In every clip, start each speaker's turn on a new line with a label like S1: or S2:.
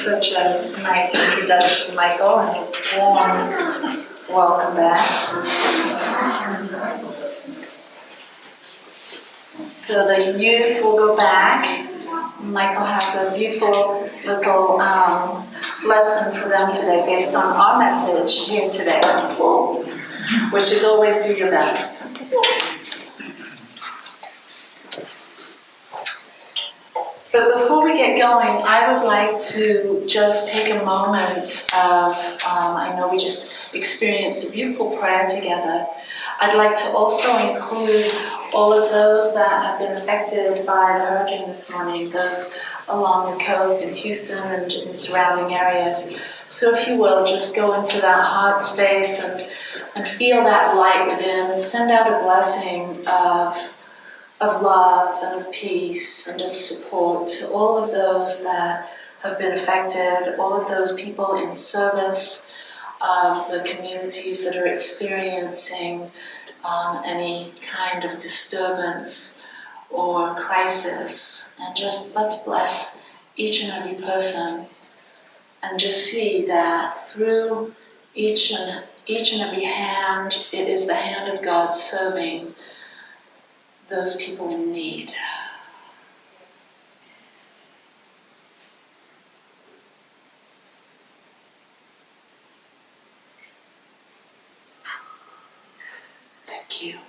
S1: such a nice introduction, Michael, and a warm welcome back. So the youth will go back. Michael has a beautiful little lesson for them today based on our message here today, which is always do your best. But before we get going, I would like to just take a moment of, I know we just experienced a beautiful prayer together. I'd like to also include all of those that have been affected by the hurricane this morning, those along the coast in Houston and in surrounding areas. So if you will, just go into that heart space and feel that light within and send out a blessing of love and of peace and of support to all of those that have been affected, all of those people in service of the communities that are experiencing any kind of disturbance or crisis. And just let's bless each and every person and just see that through each and every hand, it is the hand of God serving those people in need. Thank you.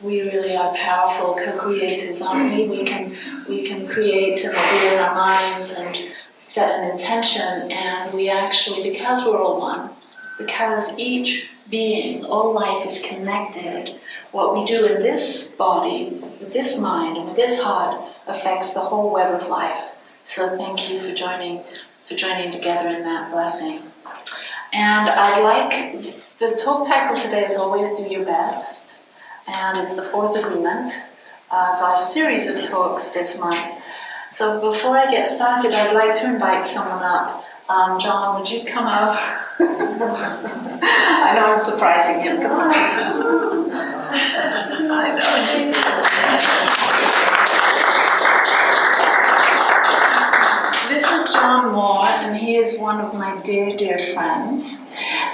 S1: We really are powerful co-creators, aren't we? We can create and be in our minds and set an intention, and we actually, because we're all one, because each being, all life is connected, what we do in this body, with this mind, and with this heart affects the whole web of life. So thank you for joining together in that blessing. And I'd like, the talk title today is Always Do Your Best, and it's the fourth agreement of our series of talks this month. So before I get started, I'd like to invite someone up. John, would you come up? I know I'm surprising him. Come on. I know. This is John Moore, and he is one of my dear, dear friends.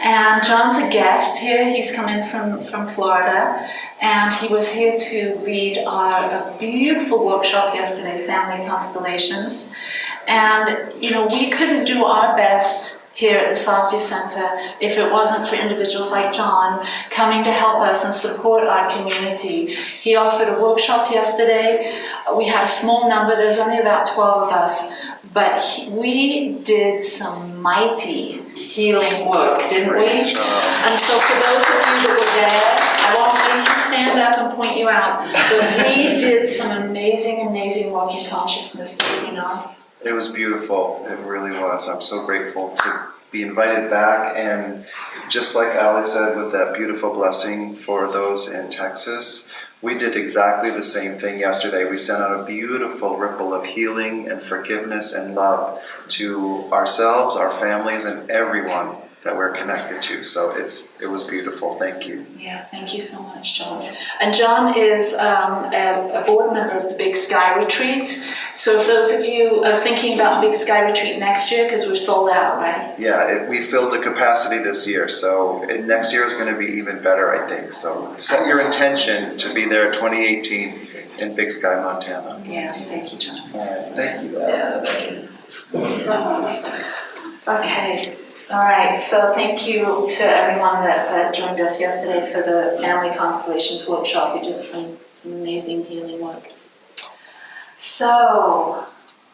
S1: And John's a guest here. He's come in from Florida, and he was here to lead a beautiful workshop yesterday, Family Constellations. And, we couldn't do our best here at the Satya Center if it wasn't for individuals like John coming to help us and support our community. He offered a workshop yesterday. We had a small number. There's only about 12 of us. But we did some mighty healing work, didn't we? And so for those of you that were there, I won't make you stand up and point you out, but we did some amazing, amazing work in consciousness, did we not?
S2: It was beautiful. It really was. I'm so grateful to be invited back. And just like Ali said, with that beautiful blessing for those in Texas, we did exactly the same thing yesterday. We sent out a beautiful ripple of healing and forgiveness and love to ourselves, our families, and everyone that we're connected to. So it was beautiful. Thank you.
S1: Yeah, thank you so much, John. And John is a board member of the Big Sky Retreat. So if those of you are thinking about the Big Sky Retreat next year, because we're sold out, right?
S2: Yeah, we filled the capacity this year. So next year is going to be even better, I think. So set your intention to be there 2018 in Big Sky, Montana.
S1: Yeah, thank you, John.
S2: All right, thank you.
S1: Yeah, thank you. Okay. All right, so thank you to everyone that joined us yesterday for the Family Constellations workshop. We did some amazing healing work. So,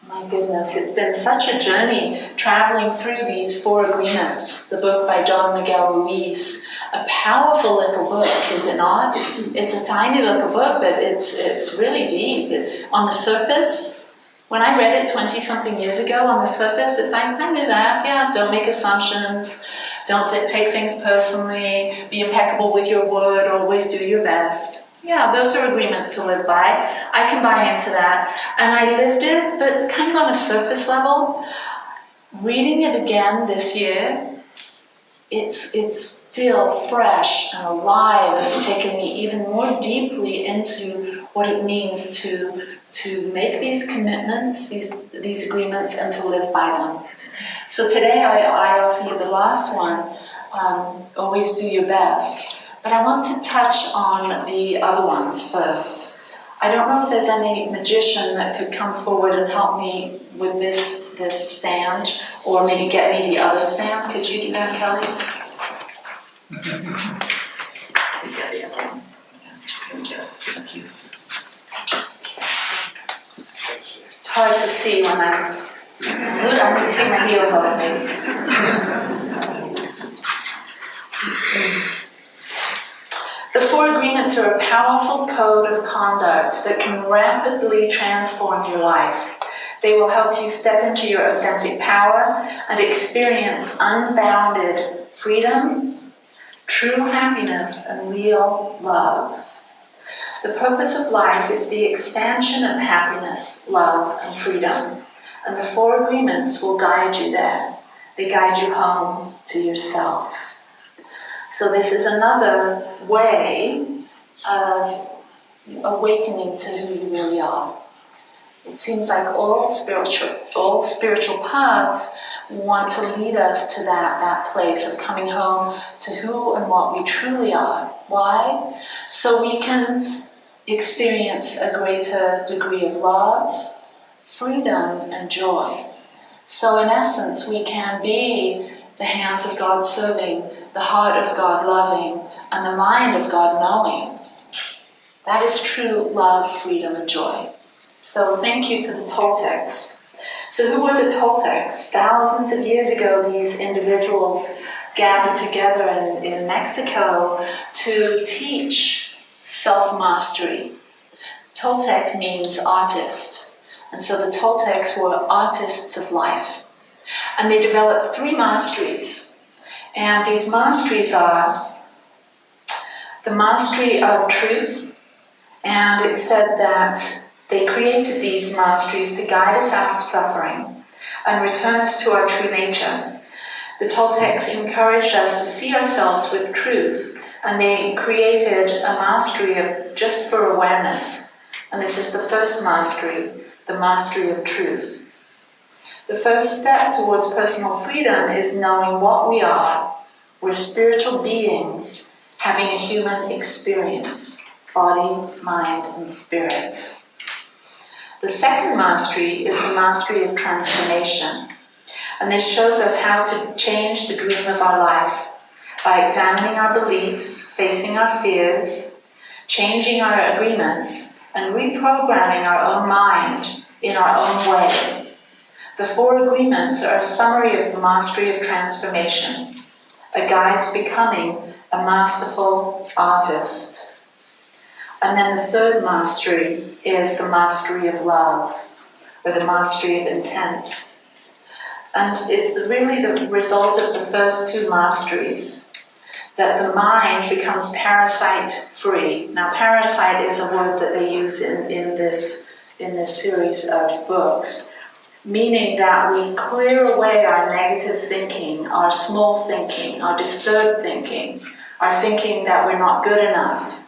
S1: my goodness, it's been such a journey traveling through these four agreements. The book by Miguel Ruiz, a powerful little book, is it not? It's a tiny little book, but it's really deep. On the surface, when I read it 20-something years ago, on the surface, it's like, I knew that. Yeah, don't make assumptions. Don't take things personally. Be impeccable with your word. Always do your best. Yeah, those are agreements to live by. I can buy into that. And I lived it, but it's kind of on a surface level. Reading it again this year, it's still fresh and alive. It's taken me even more deeply into what it means to make these commitments, these agreements, and to live by them. So today I offer you the last one, always do your best. But I want to touch on the other ones first. I don't know if there's any magician that could come forward and help me with this stand, or maybe get me the other stand. Could you do that, Kelly? Get the other one. Thank you. It's hard to see when I'm going to take my heels off maybe. The 4 agreements are a powerful code of conduct that can rapidly transform your life. They will help you step into your authentic power and experience unbounded freedom, true happiness, and real love. The purpose of life is the expansion of happiness, love, and freedom. And the 4 agreements will guide you there. They guide you home to yourself. So this is another way of awakening to who you really are. It seems like all spiritual paths want to lead us to that place of coming home to who and what we truly are. Why? So we can experience a greater degree of love, freedom, and joy. So in essence, we can be the hands of God serving, the heart of God loving, and the mind of God knowing. That is true love, freedom, and joy. So thank you to the Toltecs. So who were the Toltecs? Thousands of years ago, these individuals gathered together in Mexico to teach self-mastery. Toltec means artist. And so the Toltecs were artists of life. And they developed 3 masteries. And these masteries are the mastery of truth. And it said that they created these masteries to guide us out of suffering and return us to our true nature. The Toltecs encouraged us to see ourselves with truth, and they created a mastery of just for awareness. And this is the first mastery, the mastery of truth. The first step towards personal freedom is knowing what we are. We're spiritual beings having a human experience, body, mind, and spirit. The second mastery is the mastery of transformation. And this shows us how to change the dream of our life by examining our beliefs, facing our fears, changing our agreements, and reprogramming our own mind in our own way. The 4 agreements are a summary of the mastery of transformation, a guide to becoming a masterful artist. And then the 3rd mastery is the mastery of love, or the mastery of intent. And it's really the result of the first 2 masteries that the mind becomes parasite-free. Now, parasite is a word that they use in this series of books, meaning that we clear away our negative thinking, our small thinking, our disturbed thinking, our thinking that we're not good enough,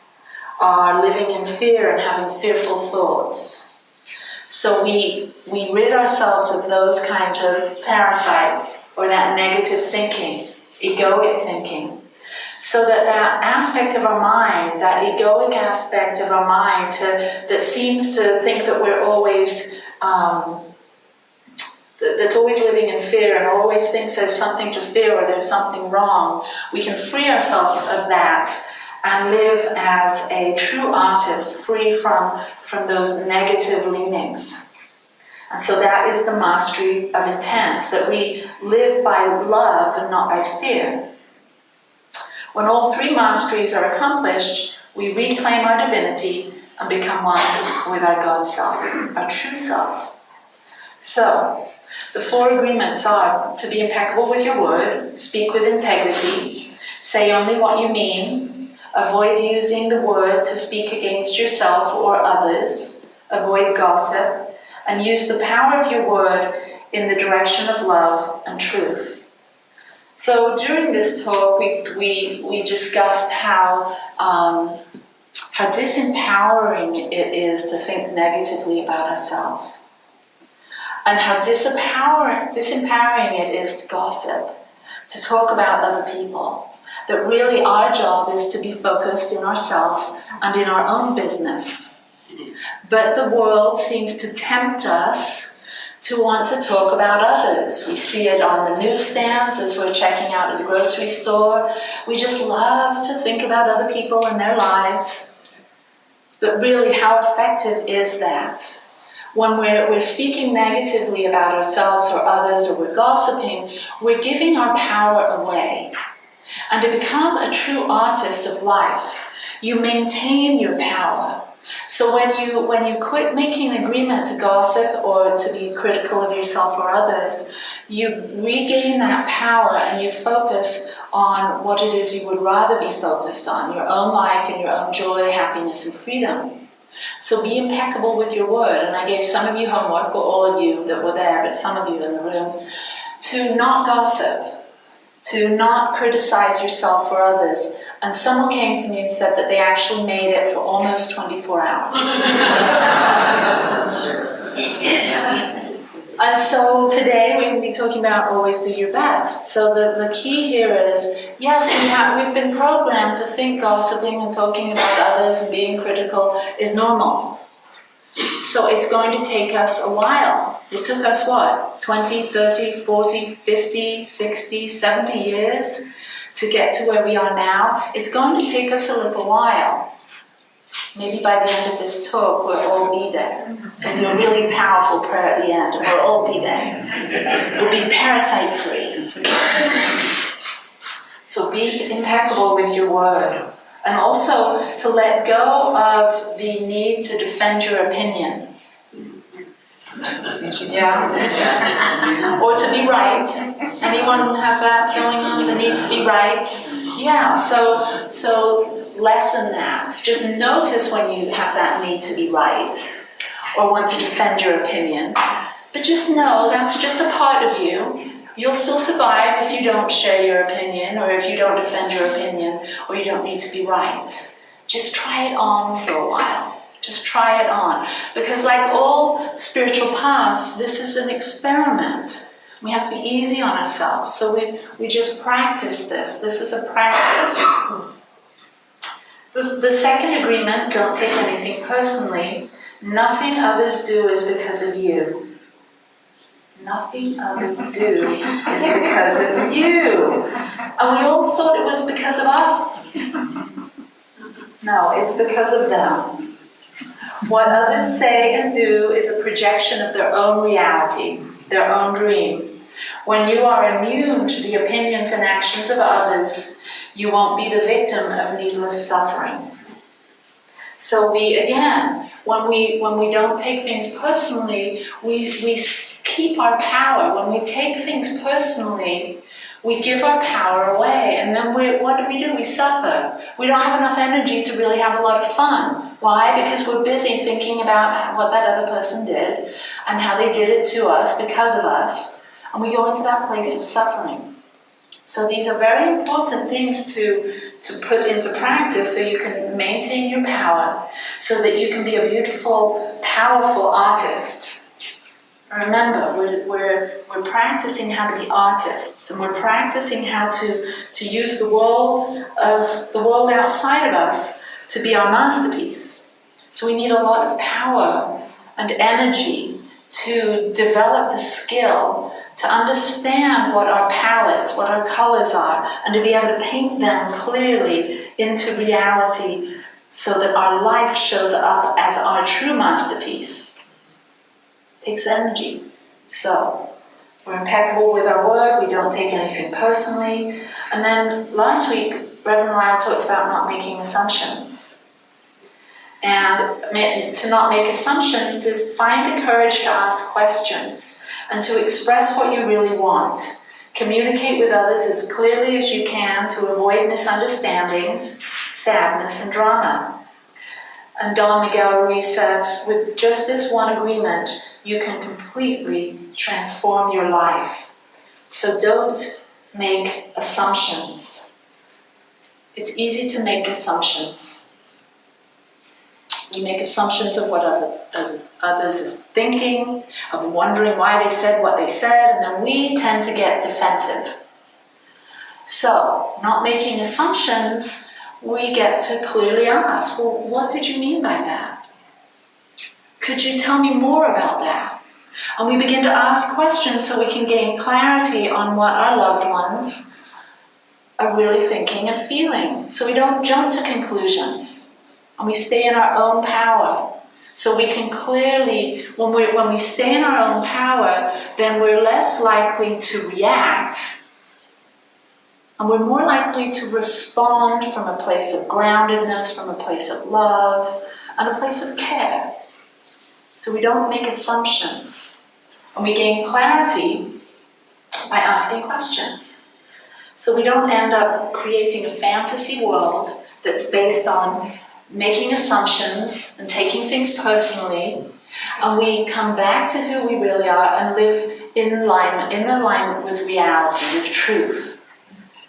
S1: our living in fear and having fearful thoughts. So we rid ourselves of those kinds of parasites, or that negative thinking, egoic thinking, so that aspect of our mind, that egoic aspect of our mind that seems to think that we're always that's always living in fear and always thinks there's something to fear or there's something wrong, we can free ourselves of that and live as a true artist, free from those negative leanings. And so that is the mastery of intent, that we live by love and not by fear. When all 3 masteries are accomplished, we reclaim our divinity and become one with our God self, our true self. So, the 4 agreements are to be impeccable with your word, speak with integrity, say only what you mean, avoid using the word to speak against yourself or others, avoid gossip, and use the power of your word in the direction of love and truth. So during this talk, we discussed how how disempowering it is to think negatively about ourselves, and how disempowering it is to gossip, to talk about other people. That really our job is to be focused in ourselves and in our own business. But the world seems to tempt us to want to talk about others. We see it on the newsstands as we're checking out at the grocery store. We just love to think about other people and their lives. But really, how effective is that? When we're speaking negatively about ourselves or others, or we're gossiping, we're giving our power away. And to become a true artist of life, you maintain your power. So when you quit making an agreement to gossip or to be critical of yourself or others, you regain that power and you focus on what it is you would rather be focused on, your own life and your own joy, happiness, and freedom. So be impeccable with your word. And I gave some of you homework, well, all of you that were there, but some of you in the room, to not gossip, to not criticize yourself or others. And someone came to me and said that they actually made it for almost 24 hours. And so today we're going to be talking about always do your best. So the key here is, yes, we've been programmed to think gossiping and talking about others and being critical is normal. So it's going to take us a while. It took us what? 20, 30, 40, 50, 60, 70 years to get to where we are now. It's going to take us a little while. Maybe by the end of this talk, we'll all be there. We'll do a really powerful prayer at the end, and we'll all be there. We'll be parasite-free. So be impeccable with your word. And also to let go of the need to defend your opinion. Yeah? Or to be right. Anyone have that going on? The need to be right? Yeah, so lessen that. Just notice when you have that need to be right or want to defend your opinion. But just know that's just a part of you. You'll still survive if you don't share your opinion or if you don't defend your opinion or you don't need to be right. Just try it on for a while. Just try it on. Because like all spiritual paths, this is an experiment. We have to be easy on ourselves. So we just practice this. This is a practice. The second agreement, don't take anything personally. Nothing others do is because of you. Nothing others do is because of you. And we all thought it was because of us. No, it's because of them. What others say and do is a projection of their own reality, their own dream. When you are immune to the opinions and actions of others, you won't be the victim of needless suffering. So when we don't take things personally, we keep our power. When we take things personally, we give our power away. And then what do? We suffer. We don't have enough energy to really have a lot of fun. Why? Because we're busy thinking about what that other person did and how they did it to us because of us. And we go into that place of suffering. So these are very important things to put into practice so you can maintain your power, so that you can be a beautiful, powerful artist. Remember, we're practicing how to be artists, and we're practicing how to use the world outside of us to be our masterpiece. So we need a lot of power and energy to develop the skill to understand what our palette, what our colors are, and to be able to paint them clearly into reality so that our life shows up as our true masterpiece. It takes energy. So, we're impeccable with our word, we don't take anything personally. And then last week, Reverend Ryle talked about not making assumptions. And to not make assumptions is to find the courage to ask questions and to express what you really want. Communicate with others as clearly as you can to avoid misunderstandings, sadness, and drama. And Don Miguel Ruiz says, with just this one agreement, you can completely transform your life. So don't make assumptions. It's easy to make assumptions. We make assumptions of what others is thinking, of wondering why they said what they said, and then we tend to get defensive. So, not making assumptions, we get to clearly ask, well, what did you mean by that? Could you tell me more about that? And we begin to ask questions so we can gain clarity on what our loved ones are really thinking and feeling. So we don't jump to conclusions, and we stay in our own power. So we can clearly, when we stay in our own power, then we're less likely to react, and we're more likely to respond from a place of groundedness, from a place of love, and a place of care. So we don't make assumptions. And we gain clarity by asking questions. So we don't end up creating a fantasy world that's based on making assumptions and taking things personally. And we come back to who we really are and live in alignment with reality, with truth.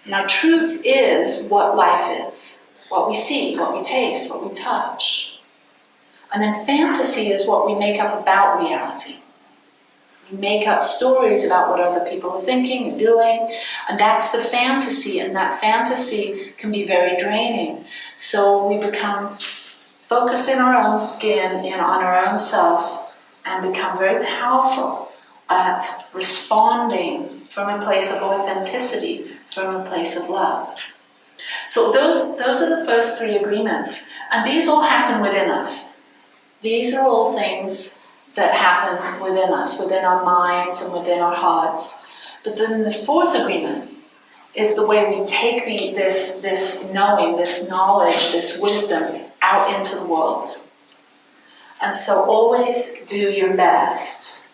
S1: Now, truth is what life is, what we see, what we taste, what we touch. And then fantasy is what we make up about reality. We make up stories about what other people are thinking and doing, and that's the fantasy, and that fantasy can be very draining. So we become focused in our own skin, on our own self, and become very powerful at responding from a place of authenticity, from a place of love. So those are the first three agreements, and these all happen within us. These are all things that happen within us, within our minds and within our hearts. But then the fourth agreement is the way we take this knowing, this knowledge, this wisdom out into the world. And so always do your best.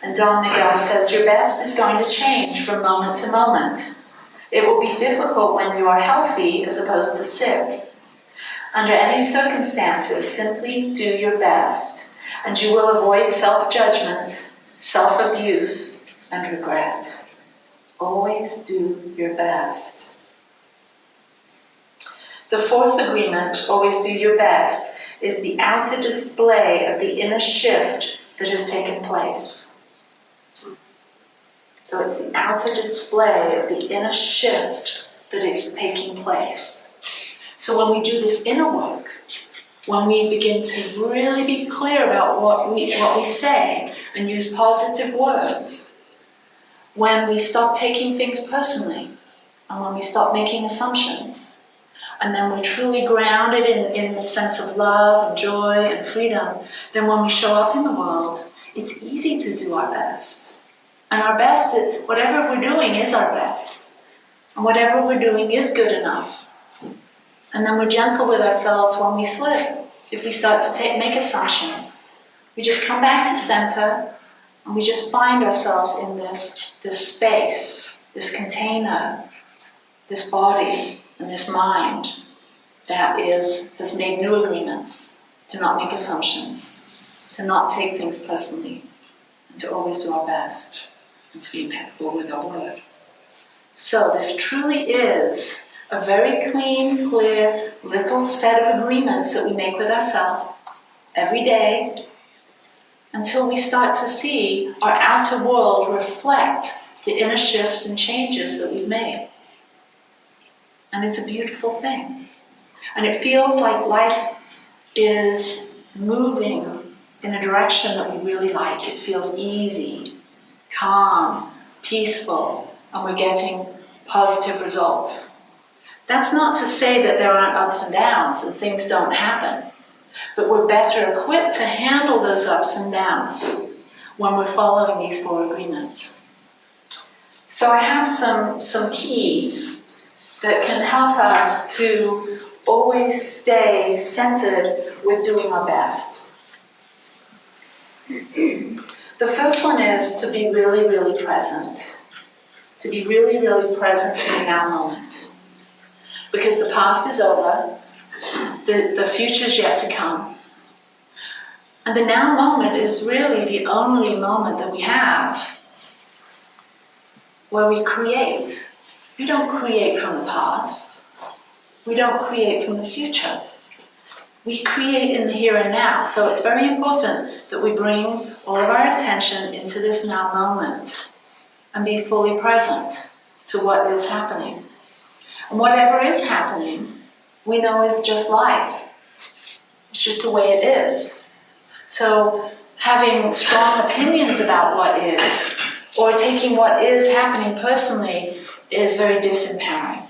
S1: And Don Miguel says your best is going to change from moment to moment. It will be difficult when you are healthy as opposed to sick. Under any circumstances, simply do your best, and you will avoid self-judgment, self-abuse, and regret. Always do your best. The fourth agreement, always do your best, is the outer display of the inner shift that has taken place. So it's the outer display of the inner shift that is taking place. So when we do this inner work, when we begin to really be clear about what we say and use positive words, when we stop taking things personally, and when we stop making assumptions, and then we're truly grounded in the sense of love and joy and freedom, then when we show up in the world, it's easy to do our best. And our best, whatever we're doing is our best. And whatever we're doing is good enough. And then we're gentle with ourselves when we slip. If we start to make assumptions, we just come back to center, and we just find ourselves in this space, this container, this body, and this mind that has made new agreements to not make assumptions, to not take things personally, and to always do our best, and to be impeccable with our word. So this truly is a very clean, clear, little set of agreements that we make with ourselves every day until we start to see our outer world reflect the inner shifts and changes that we've made. And it's a beautiful thing. And it feels like life is moving in a direction that we really like. It feels easy, calm, peaceful, and we're getting positive results. That's not to say that there aren't ups and downs and things don't happen, but we're better equipped to handle those ups and downs when we're following these four agreements. So I have some keys that can help us to always stay centered with doing our best. The first one is to be really, really present. To be really, really present in the now moment. Because the past is over, the future's yet to come. And the now moment is really the only moment that we have where we create. We don't create from the past. We don't create from the future. We create in the here and now. So it's very important that we bring all of our attention into this now moment and be fully present to what is happening. And whatever is happening, we know is just life. It's just the way it is. So having strong opinions about what is, or taking what is happening personally, is very disempowering.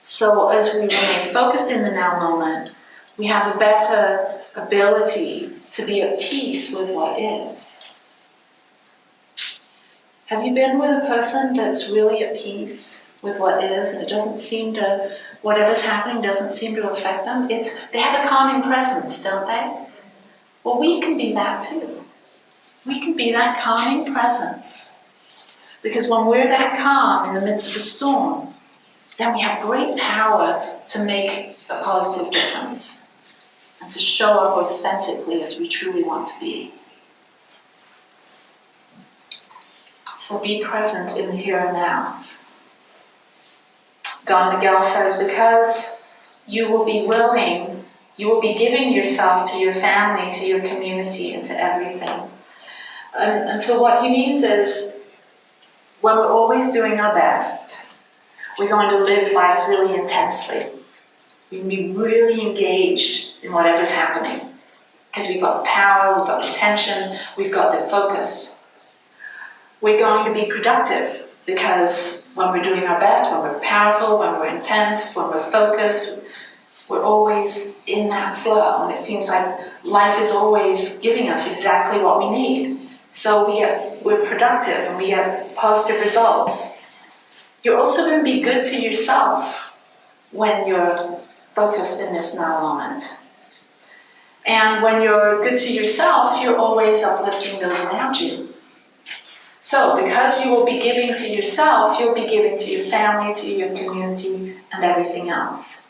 S1: So as we remain focused in the now moment, we have a better ability to be at peace with what is. Have you been with a person that's really at peace with what is, and it doesn't seem to, whatever's happening doesn't seem to affect them? They have a calming presence, don't they? Well, we can be that too. We can be that calming presence. Because when we're that calm in the midst of a storm, then we have great power to make a positive difference and to show up authentically as we truly want to be. So be present in the here and now. Don Miguel says, because you will be willing, you will be giving yourself to your family, to your community, and to everything. And so what he means is, when we're always doing our best, we're going to live life really intensely. We can be really engaged in whatever's happening because we've got the power, we've got the attention, we've got the focus. We're going to be productive because when we're doing our best, when we're powerful, when we're intense, when we're focused, we're always in that flow, and it seems like life is always giving us exactly what we need. So we're productive and we get positive results. You're also going to be good to yourself when you're focused in this now moment. And when you're good to yourself, you're always uplifting those around you. So because you will be giving to yourself, you'll be giving to your family, to your community, and everything else.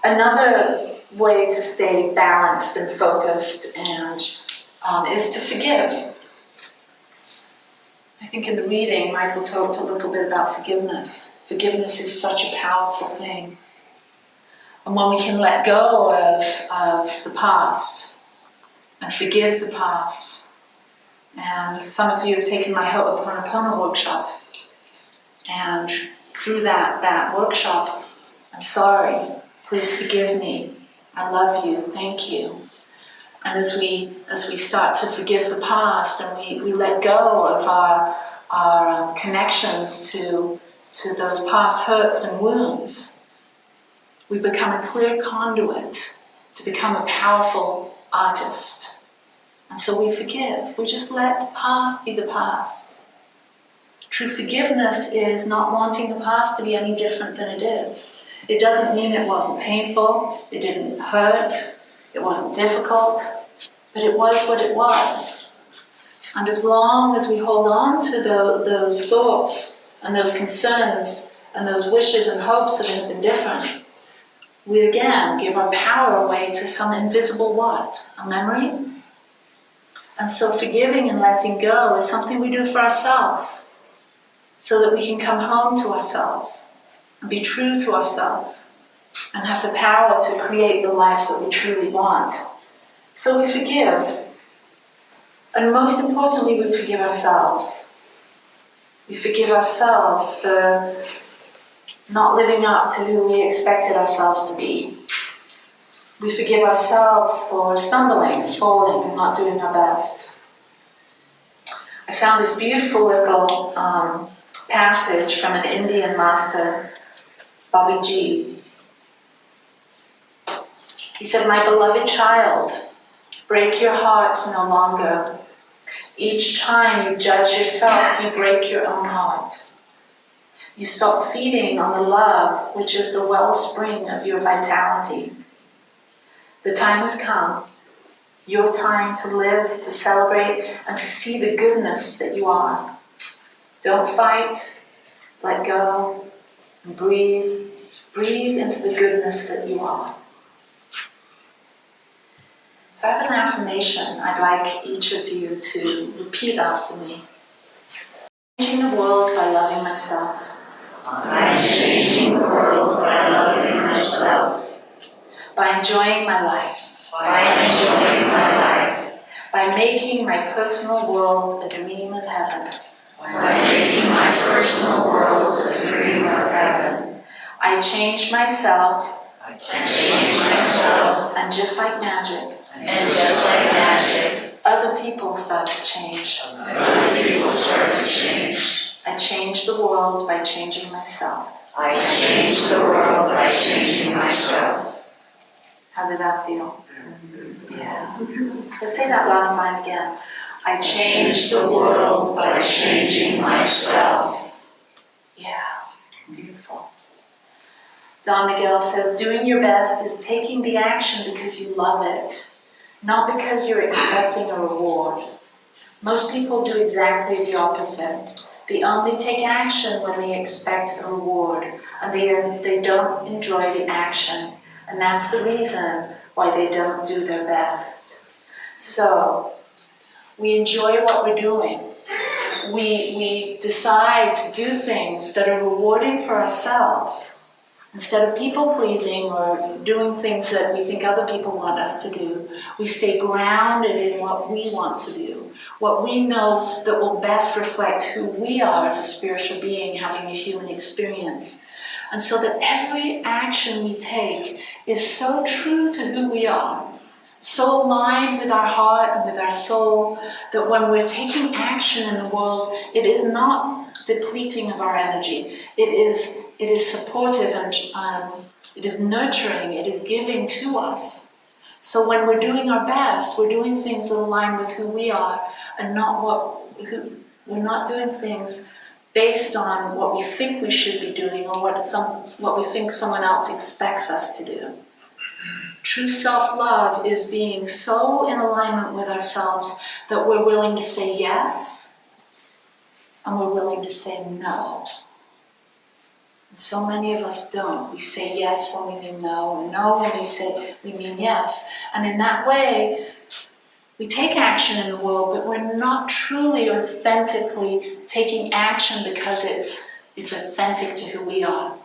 S1: Another way to stay balanced and focused and is to forgive. I think in the reading, Michael talked a little bit about forgiveness. Forgiveness is such a powerful thing. And when we can let go of the past and forgive the past, and some of you have taken my Ho'oponopono workshop, and through that workshop, I'm sorry, please forgive me, I love you, thank you. And as we start to forgive the past and we let go of our connections to those past hurts and wounds, we become a clear conduit to become a powerful artist. And so we forgive. We just let the past be the past. True forgiveness is not wanting the past to be any different than it is. It doesn't mean it wasn't painful, it didn't hurt, it wasn't difficult, but it was what it was. And as long as we hold on to those thoughts and those concerns and those wishes and hopes that have been different, we again give our power away to some invisible what? A memory? And so forgiving and letting go is something we do for ourselves so that we can come home to ourselves and be true to ourselves and have the power to create the life that we truly want. So we forgive. And most importantly, we forgive ourselves. We forgive ourselves for not living up to who we expected ourselves to be. We forgive ourselves for stumbling, falling, and not doing our best. I found this beautiful little passage from an Indian master, Babaji. He said, "My beloved child, break your heart no longer. Each time you judge yourself, you break your own heart. You stop feeding on the love which is the wellspring of your vitality. The time has come, your time to live, to celebrate, and to see the goodness that you are. Don't fight, let go, and breathe. Breathe into the goodness that you are." So I have an affirmation I'd like each of you to repeat after me. Changing the world by loving myself.
S3: I'm changing the world by loving myself.
S1: by enjoying my life, by making my personal world a dream of heaven. I change myself, and just like magic, other people start to change. I change the world by changing myself. How did that feel? Yeah. Let's say that last line again. I change the world by changing myself. Yeah, beautiful. Don Miguel says, doing your best is taking the action because you love it, not because you're expecting a reward. Most people do exactly the opposite. They only take action when they expect a reward, and they don't enjoy the action. And that's the reason why they don't do their best. So, we enjoy what we're doing. We decide to do things that are rewarding for ourselves. Instead of people-pleasing or doing things that we think other people want us to do, we stay grounded in what we want to do, what we know that will best reflect who we are as a spiritual being having a human experience. And so that every action we take is so true to who we are, so aligned with our heart and with our soul, that when we're taking action in the world, it is not depleting of our energy. It is supportive and it is nurturing, it is giving to us. So when we're doing our best, we're doing things that align with who we are, and we're not doing things based on what we think we should be doing or what we think someone else expects us to do. True self-love is being so in alignment with ourselves that we're willing to say yes and we're willing to say no. And so many of us don't. We say yes when we mean no, and no when we mean yes. And in that way, we take action in the world, but we're not truly authentically taking action because it's authentic to who we are.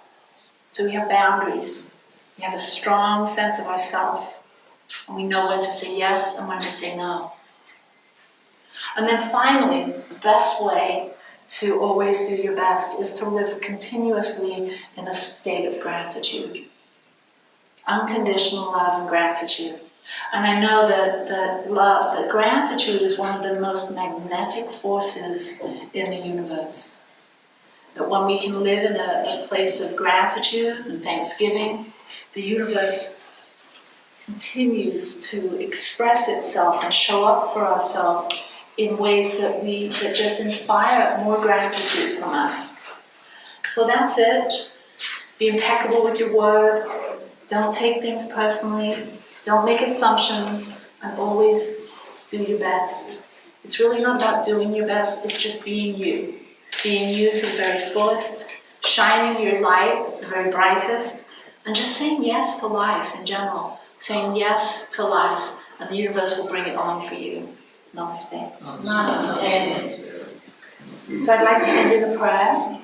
S1: So we have boundaries. We have a strong sense of ourselves, and we know when to say yes and when to say no. And then finally, the best way to always do your best is to live continuously in a state of gratitude. Unconditional love and gratitude. And I know that gratitude is one of the most magnetic forces in the universe. That when we can live in a place of gratitude and thanksgiving, the universe continues to express itself and show up for ourselves in ways that just inspire more gratitude from us. So that's it. Be impeccable with your word. Don't take things personally. Don't make assumptions, and always do your best. It's really not about doing your best, it's just being you. Being you to the very fullest, shining your light, the very brightest, and just saying yes to life in general. Saying yes to life, and the universe will bring it on for you. Namaste. Namaste. So I'd like to end in a prayer.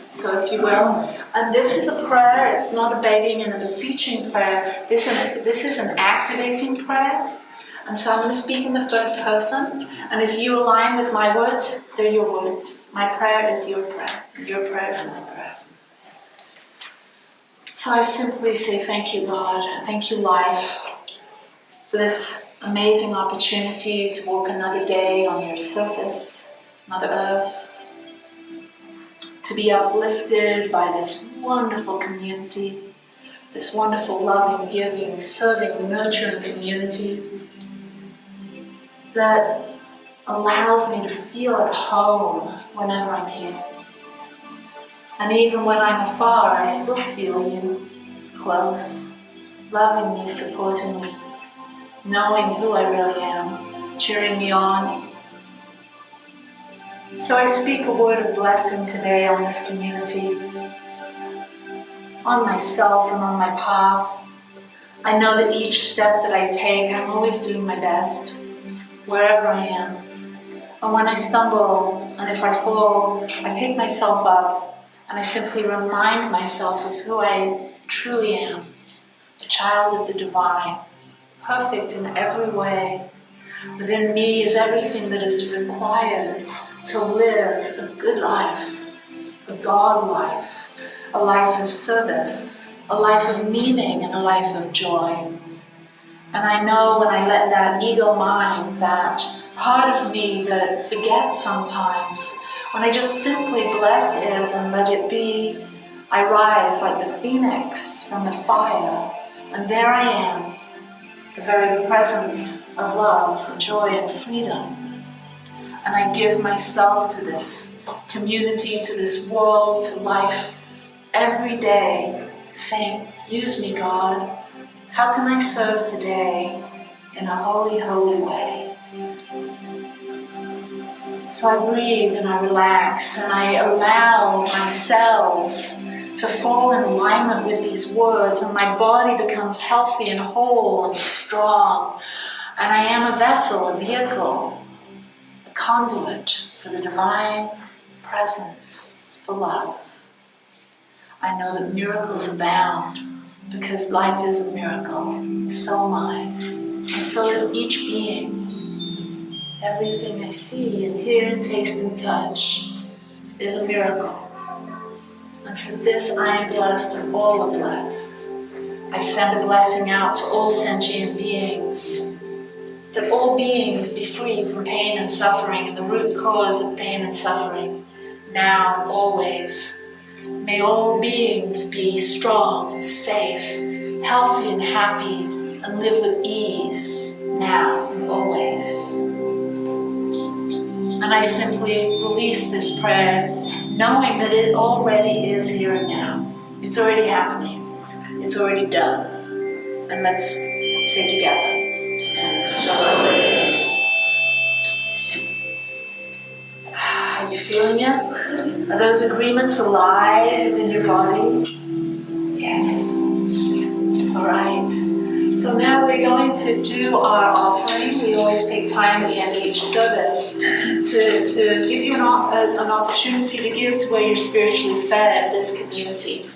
S1: So if you will. And this is a prayer, it's not a begging and a beseeching prayer. This is an activating prayer. And so I'm going to speak in the first person. And if you align with my words, they're your words. My prayer is your prayer. And your prayer is my prayer. So I simply say thank you, God. Thank you, life, for this amazing opportunity to walk another day on your surface, Mother Earth. To be uplifted by this wonderful community, this wonderful loving, giving, serving, nurturing community that allows me to feel at home whenever I'm here. And even when I'm afar, I still feel you close, loving me, supporting me, knowing who I really am, cheering me on. So I speak a word of blessing today on this community, on myself and on my path. I know that each step that I take, I'm always doing my best, wherever I am. And when I stumble, and if I fall, I pick myself up, and I simply remind myself of who I truly am. the child of the divine, perfect in every way. Within me is everything that is required to live a good life, a God life, a life of service, a life of meaning, and a life of joy. And I know when I let that ego mind, that part of me that forgets sometimes, when I just simply bless it and let it be, I rise like the phoenix from the fire, and there I am, the very presence of love, joy, and freedom. And I give myself to this community, to this world, to life every day, saying, use me, God. How can I serve today in a holy, holy way? So I breathe and I relax and I allow my cells to fall in alignment with these words, and my body becomes healthy and whole and strong. And I am a vessel, a vehicle, a conduit for the divine presence, for love. I know that miracles abound because life is a miracle, and so am I. And so is each being. Everything I see and hear and taste and touch is a miracle. And for this I am blessed and all are blessed. I send a blessing out to all sentient beings, that all beings be free from pain and suffering and the root cause of pain and suffering, now and always. May all beings be strong and safe, healthy and happy, and live with ease, now and always. And I simply release this prayer, knowing that it already is here and now. It's already happening. It's already done. And let's say together. And so it is. Are you feeling it? Are those agreements alive within your body? Yes. All right. So now we're going to do our offering. We always take time at the end of each service to give you an opportunity to give to where you're spiritually fed, this community.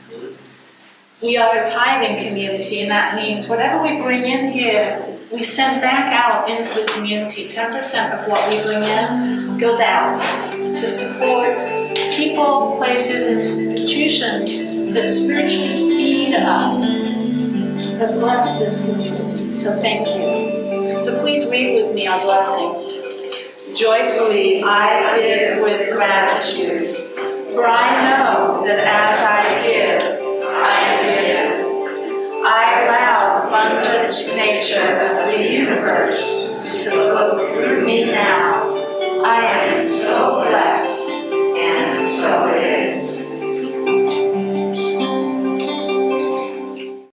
S1: We are a tithing community, and that means whatever we bring in here, we send back out into the community. 10% of what we bring in goes out to support people, places, institutions that spiritually feed us, that bless this community. So thank you. So please read with me our blessing. Joyfully I give with gratitude, for I know that as I give, I am given. I allow abundant nature of the universe to flow through me now. I am so blessed.